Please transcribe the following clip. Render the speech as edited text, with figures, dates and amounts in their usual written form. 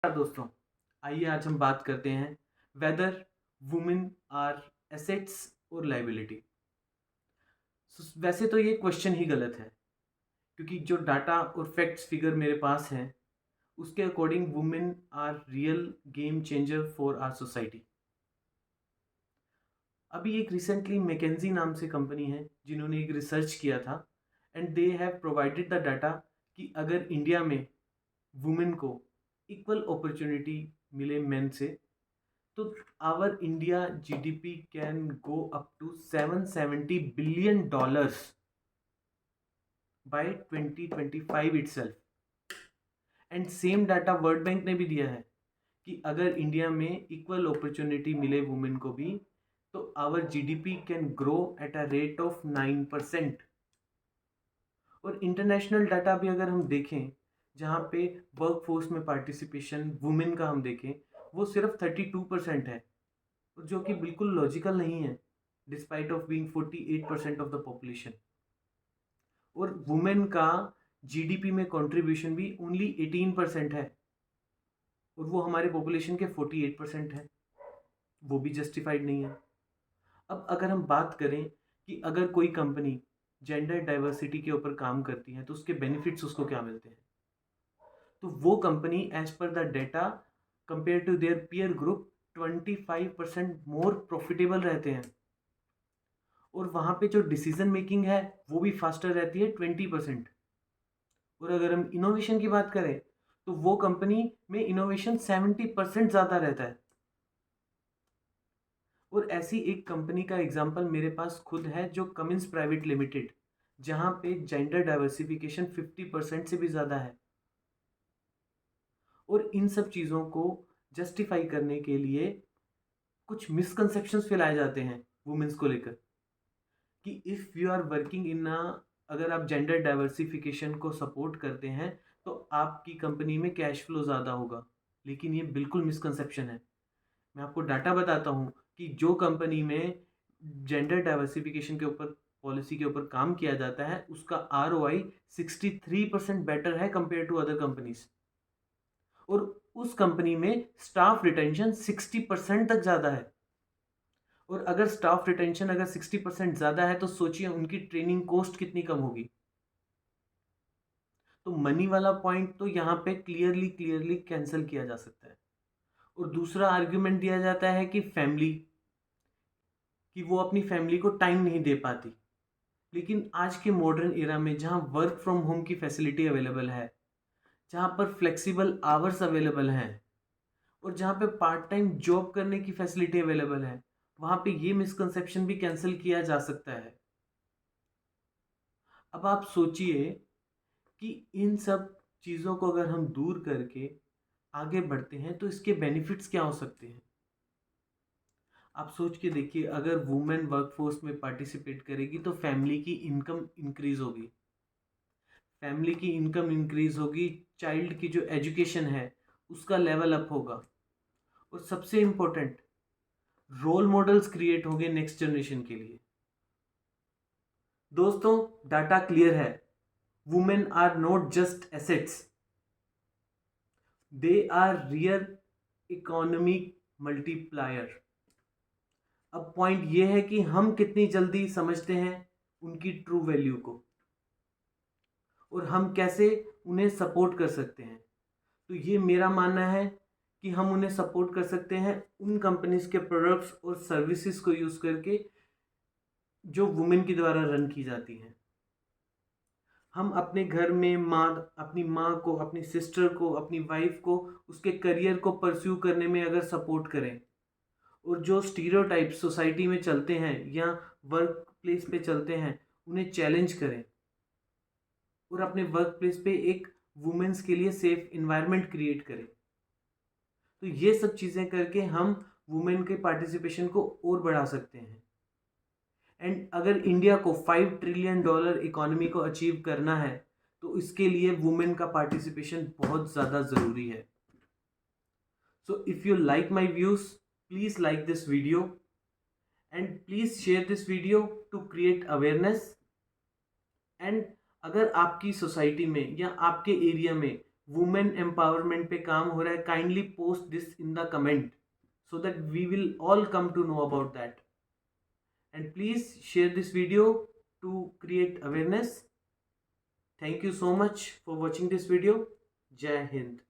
दोस्तों, आइए आज हम बात करते हैं वेदर वुमेन आर एसेट्स और लाइबिलिटी। वैसे तो ये क्वेश्चन ही गलत है, क्योंकि जो डाटा और फैक्ट्स फिगर मेरे पास हैं उसके according women are real game changer for our society. अभी एक रिसेंटली मैकेंजी नाम से कंपनी है जिन्होंने एक रिसर्च किया था and they have provided the data कि अगर इंडिया में वुमेन को इक्वल अपॉर्चुनिटी मिले मेन से तो our India GDP can go up to $770 billion by 2025 itself. And same data world bank ने भी दिया है कि अगर इंडिया में इक्वल अपॉर्चुनिटी मिले वुमेन को भी तो our GDP can grow at a rate of 9%। और इंटरनेशनल डाटा भी अगर हम देखें जहाँ पे वर्क फोर्स में पार्टिसिपेशन वुमेन का हम देखें वो सिर्फ 32% है, जो कि बिल्कुल लॉजिकल नहीं है despite of being 48% of the population. और वुमेन का जीडीपी में कंट्रीब्यूशन भी ओनली 18% है और वो हमारे पॉपुलेशन के 48% है, वो भी जस्टिफाइड नहीं है। अब अगर हम बात करें कि अगर कोई कंपनी जेंडर डाइवर्सिटी के ऊपर काम करती है तो उसके बेनिफिट्स उसको क्या मिलते हैं, तो वो company as per the data compare to their peer group 25% more profitable रहते हैं और वहाँ पे जो डिसीजन मेकिंग है वो भी फास्टर रहती है 20%। और अगर हम इनोवेशन की बात करें तो वो कंपनी में इनोवेशन 70% ज़्यादा रहता है। और ऐसी एक कंपनी का एग्जांपल मेरे पास खुद है जो कमिंस प्राइवेट लिमिटेड, जहाँ पे जेंडर डाइवर्सिफिकेशन 50% से भी ज़्यादा है। और इन सब चीज़ों को जस्टिफाई करने के लिए कुछ मिसकंसेप्शंस फैलाए जाते हैं वुमेन्स को लेकर कि if you are working in a, अगर आप जेंडर डाइवर्सिफिकेशन को सपोर्ट करते हैं तो आपकी कंपनी में कैश फ्लो ज़्यादा होगा, लेकिन ये बिल्कुल मिसकंसेप्शन है। मैं आपको डाटा बताता हूँ कि जो कंपनी में जेंडर डाइवर्सिफिकेशन के ऊपर पॉलिसी के ऊपर काम किया जाता है उसका ROI 63% बेटर है कंपेयर टू अदर कंपनीज। और उस कंपनी में स्टाफ रिटेंशन 60% तक ज़्यादा है। और अगर स्टाफ रिटेंशन अगर 60% ज़्यादा है तो सोचिए उनकी ट्रेनिंग कॉस्ट कितनी कम होगी। तो मनी वाला पॉइंट तो यहाँ पे क्लियरली क्लियरली कैंसिल किया जा सकता है। और दूसरा आर्ग्यूमेंट दिया जाता है कि फैमिली, कि वो अपनी फैमिली को टाइम नहीं दे पाती। लेकिन आज के मॉडर्न एरा में जहाँ वर्क फ्रॉम होम की फैसिलिटी अवेलेबल है, जहाँ पर फ्लेक्सिबल आवर्स अवेलेबल हैं और जहाँ पे पार्ट टाइम जॉब करने की फैसिलिटी अवेलेबल है, वहाँ पे ये मिसकंसेप्शन भी कैंसिल किया जा सकता है। अब आप सोचिए कि इन सब चीज़ों को अगर हम दूर करके आगे बढ़ते हैं तो इसके बेनिफिट्स क्या हो सकते हैं। आप सोच के देखिए, अगर वुमेन वर्कफोर्स में पार्टिसिपेट करेगी तो फैमिली की इनकम इंक्रीज होगी, फैमिली की इनकम इंक्रीज होगी, चाइल्ड की जो एजुकेशन है उसका लेवल अप होगा और सबसे इम्पोर्टेंट रोल मॉडल्स क्रिएट होंगे नेक्स्ट जनरेशन के लिए। दोस्तों, डाटा क्लियर है, women are not just assets, they are real economic multiplier. अब पॉइंट ये है कि हम कितनी जल्दी समझते हैं उनकी ट्रू वैल्यू को और हम कैसे उन्हें सपोर्ट कर सकते हैं। तो ये मेरा मानना है कि हम उन्हें सपोर्ट कर सकते हैं उन कंपनीज के प्रोडक्ट्स और सर्विसेज को यूज़ करके जो वुमेन के द्वारा रन की जाती हैं। हम अपने घर में अपनी माँ को, अपनी सिस्टर को, अपनी वाइफ को उसके करियर को परस्यू करने में अगर सपोर्ट करें और जो स्टीरियोटाइप सोसाइटी में चलते हैं या वर्क प्लेस पे चलते हैं उन्हें चैलेंज करें और अपने वर्क प्लेस पे एक वुमेन्स के लिए सेफ इन्वायरमेंट क्रिएट करें, तो ये सब चीज़ें करके हम वुमेन के पार्टिसिपेशन को और बढ़ा सकते हैं। एंड अगर इंडिया को $5 ट्रिलियन इकोनॉमी को अचीव करना है तो इसके लिए वुमेन का पार्टिसिपेशन बहुत ज़्यादा ज़रूरी है। So if you like my views, please like this video and please share this video to create awareness. And अगर आपकी सोसाइटी में या आपके एरिया में वुमेन एम्पावरमेंट पे काम हो रहा है, kindly post this in the comment so that we will all come to know about that. And please share this video to create awareness. Thank you so much for watching this video. Jai Hind.